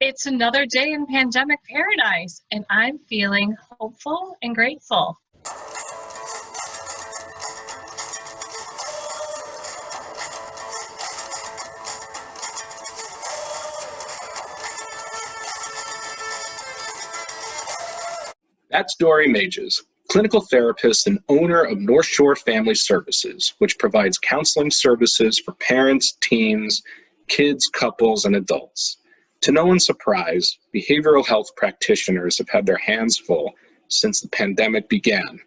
It's another day in pandemic paradise, and I'm feeling hopeful and grateful. That's Dori Mages, clinical therapist and owner of North Shore Family Services, which provides counseling services for parents, teens, kids, couples, and adults. To no one's surprise, behavioral health practitioners have had their hands full since the pandemic began.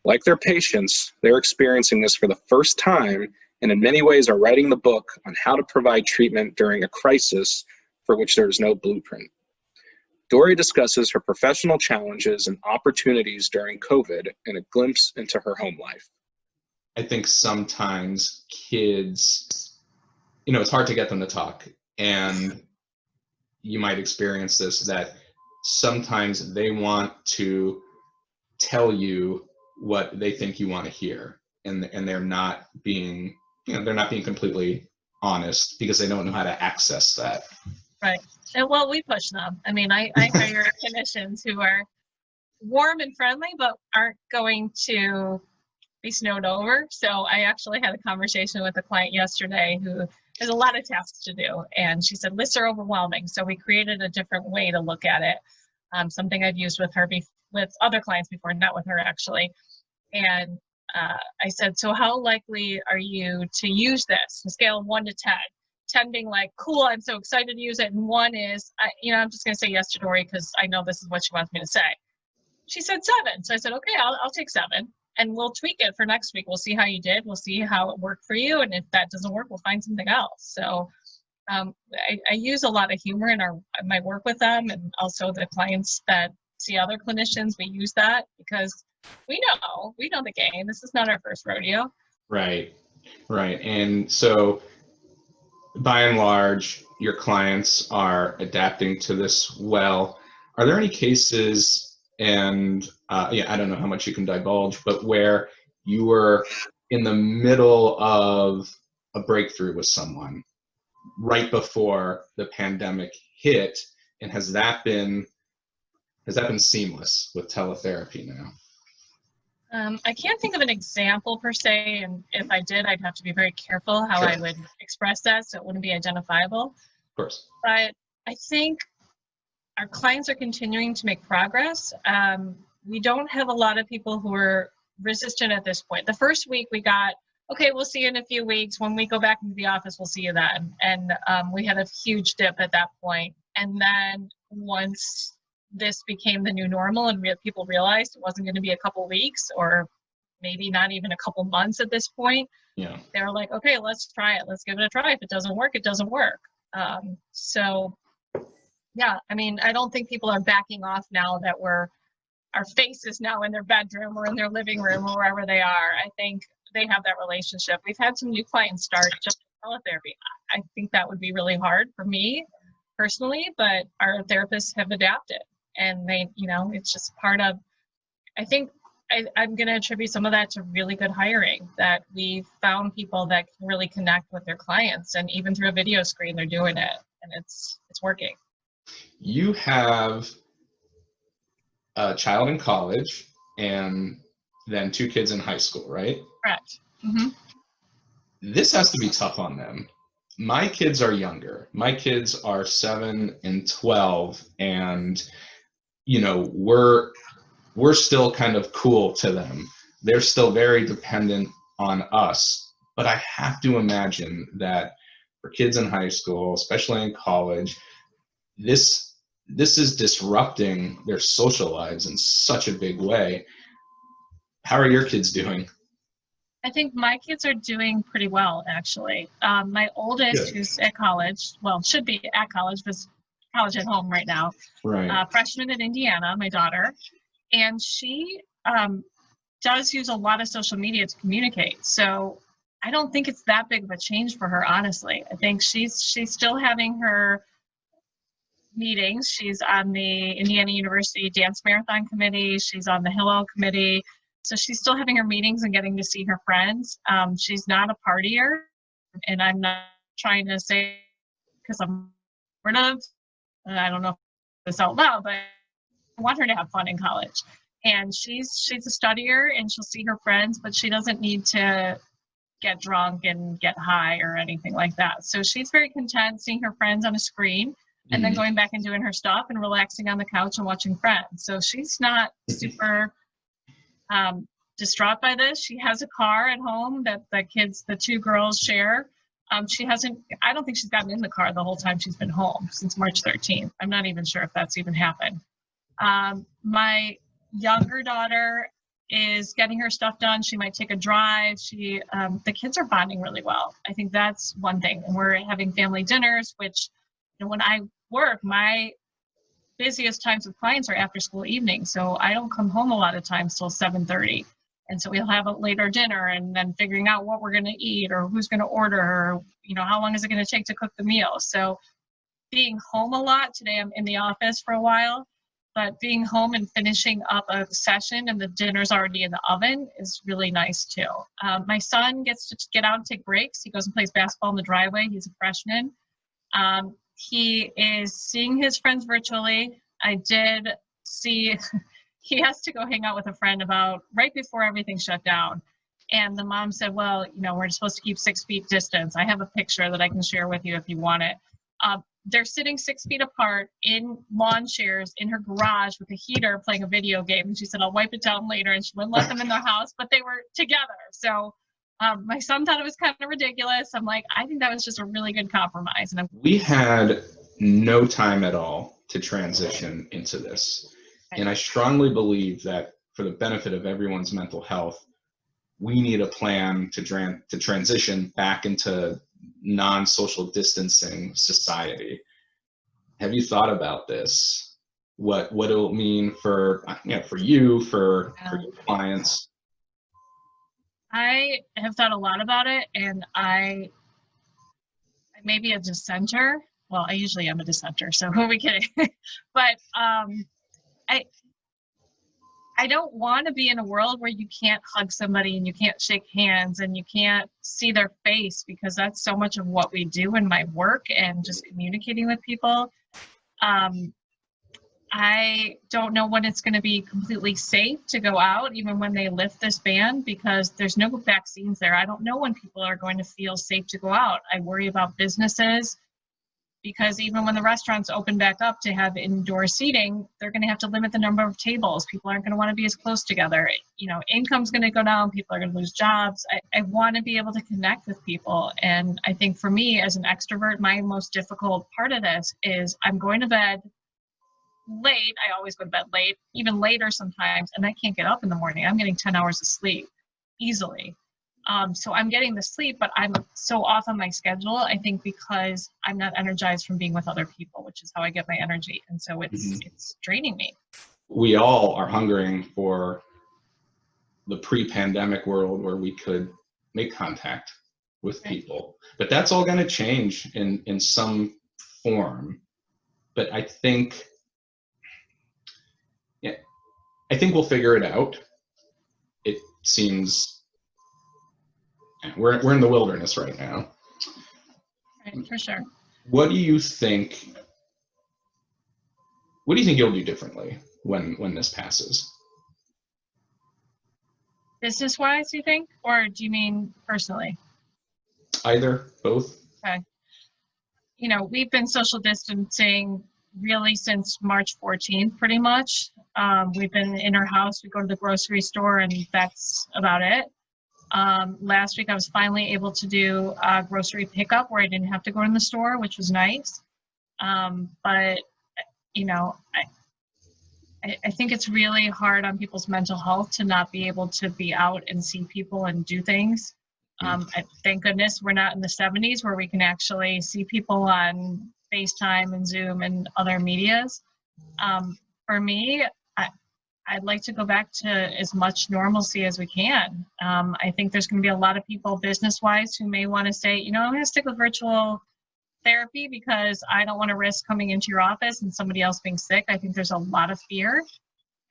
Like their patients, they're experiencing this for the first time and in many ways are writing the book on how to provide treatment during a crisis for which there is no blueprint. Dori discusses her professional challenges and opportunities during COVID and a glimpse into her home life. I think sometimes kids, it's hard to get them to talk. And you might experience this, that sometimes they want to tell you what they think you want to hear. And they're not being, they're not being completely honest because they don't know how to access that. Right. And well, we push them. I mean, I hire clinicians who are warm and friendly, but aren't going to be snowed over. So I actually had a conversation with a client yesterday who has a lot of tasks to do. And she said, lists are overwhelming. So we created a different way to look at it. Something I've used with her, with other clients before, not with her actually. And I said, so how likely are you to use this? On a scale of 1 to 10. 10 being like, cool, I'm so excited to use it. And 1 is, I'm just going to say yes to Dori because I know this is what she wants me to say. She said 7. So I said, okay, I'll take 7 and we'll tweak it for next week. We'll see how you did. We'll see how it worked for you. And if that doesn't work, we'll find something else. So I use a lot of humor in my work with them, and also the clients that see other clinicians, we use that because we know the game. This is not our first rodeo. Right. And so by and large, your clients are adapting to this well. Are there any cases, and I don't know how much you can divulge, but where you were in the middle of a breakthrough with someone right before the pandemic hit, and has that been seamless with teletherapy now? I can't think of an example per se, and if I did, I'd have to be very careful how I would express that so it wouldn't be identifiable. Of course. But I think our clients are continuing to make progress. We don't have a lot of people who are resistant at this point. The first week we got, okay, we'll see you in a few weeks. When we go back into the office, we'll see you then. And we had a huge dip at that point. And then once this became the new normal and people realized it wasn't going to be a couple weeks or maybe not even a couple months at this point, they were like, okay, let's try it. Let's give it a try. If it doesn't work, it doesn't work. So yeah, I mean, I don't think people are backing off now that our face is now in their bedroom or in their living room or wherever they are. I think they have that relationship. We've had some new clients start just teletherapy. I think that would be really hard for me personally, but our therapists have adapted. And they, it's just part of, I think I'm going to attribute some of that to really good hiring, that we found people that can really connect with their clients, and even through a video screen, they're doing it, and it's working. You have a child in college and then 2 kids in high school, right? Correct. Mm-hmm. This has to be tough on them. My kids are younger. My kids are 7 and 12, and we're still kind of cool to them. They're still very dependent on us. But I have to imagine that for kids in high school, especially in college, this is disrupting their social lives in such a big way. How are your kids doing? I think my kids are doing pretty well, actually. My oldest, who's at college, should be at college, but college at home right now. Right. Freshman at Indiana, my daughter, and she does use a lot of social media to communicate. So I don't think it's that big of a change for her, honestly. I think she's still having her meetings. She's on the Indiana University Dance Marathon Committee. She's on the Hillel Committee. So she's still having her meetings and getting to see her friends. She's not a partier, and I'm not trying to say because I'm sort of and I don't know if this out loud, but I want her to have fun in college. And she's a studier and she'll see her friends, but she doesn't need to get drunk and get high or anything like that. So she's very content seeing her friends on a screen and then going back and doing her stuff and relaxing on the couch and watching Friends. So she's not super distraught by this. She has a car at home that the two girls share. I don't think she's gotten in the car the whole time she's been home since March 13th. I'm not even sure if that's even happened. My younger daughter is getting her stuff done. She might take a drive. The kids are bonding really well. I think that's one thing. And we're having family dinners, which, when I work, my busiest times with clients are after school evenings. So I don't come home a lot of times till 7:30. And so we'll have a later dinner and then figuring out what we're going to eat or who's going to order or, how long is it going to take to cook the meal. So being home a lot, today I'm in the office for a while, but being home and finishing up a session and the dinner's already in the oven is really nice too. My son gets to get out and take breaks. He goes and plays basketball in the driveway. He's a freshman. He is seeing his friends virtually. I did see he has to go hang out with a friend about right before everything shut down. And the mom said, well, we're supposed to keep 6 feet distance. I have a picture that I can share with you if you want it. They're sitting 6 feet apart in lawn chairs in her garage with a heater playing a video game. And she said, I'll wipe it down later. And she wouldn't let them in their house, but they were together. So my son thought it was kind of ridiculous. I'm like, I think that was just a really good compromise. And we had no time at all to transition into this. And I strongly believe that for the benefit of everyone's mental health, we need a plan to transition back into non-social distancing society. Have you thought about this? What it'll mean for you, for your clients? I have thought a lot about it, and I may be a dissenter. Well, I usually am a dissenter, so who are we kidding? But I don't want to be in a world where you can't hug somebody and you can't shake hands and you can't see their face, because that's so much of what we do in my work and just communicating with people. I don't know when it's going to be completely safe to go out, even when they lift this ban, because there's no vaccines there. I don't know when people are going to feel safe to go out. I worry about businesses, because even when the restaurants open back up to have indoor seating, they're going to have to limit the number of tables. People aren't going to want to be as close together. Income's going to go down. People are going to lose jobs. I want to be able to connect with people. And I think for me as an extrovert, my most difficult part of this is I'm going to bed late. I always go to bed late, even later sometimes, and I can't get up in the morning. I'm getting 10 hours of sleep easily. So I'm getting the sleep, but I'm so off on my schedule, I think, because I'm not energized from being with other people, which is how I get my energy. And so it's draining me. We all are hungering for the pre-pandemic world where we could make contact with people, but that's all going to change in some form. But I think we'll figure it out. It seems we're in the wilderness right now. Right, for sure. What do you think you'll do differently when this passes? Business-wise, you think? Or do you mean personally? Either, both. Okay. We've been social distancing really since March 14th, pretty much. We've been in our house. We go to the grocery store, and that's about it. Last week, I was finally able to do grocery pickup where I didn't have to go in the store, which was nice. But, I think it's really hard on people's mental health to not be able to be out and see people and do things. Thank goodness we're not in the 70s where we can actually see people on FaceTime and Zoom and other medias. For me, I'd like to go back to as much normalcy as we can. I think there's going to be a lot of people business-wise who may want to say, I'm going to stick with virtual therapy because I don't want to risk coming into your office and somebody else being sick. I think there's a lot of fear.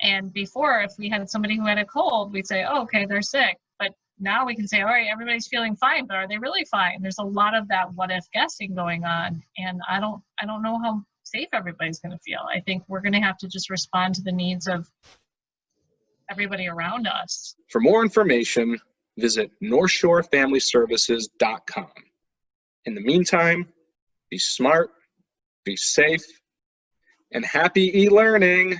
And before, if we had somebody who had a cold, we'd say, oh, okay, they're sick. But now we can say, all right, everybody's feeling fine, but are they really fine? There's a lot of that what if guessing going on. And I don't know how safe everybody's going to feel. I think we're going to have to just respond to the needs of everybody around us. For more information, visit northshorefamilyservices.com. In the meantime, be smart, be safe, and happy e-learning.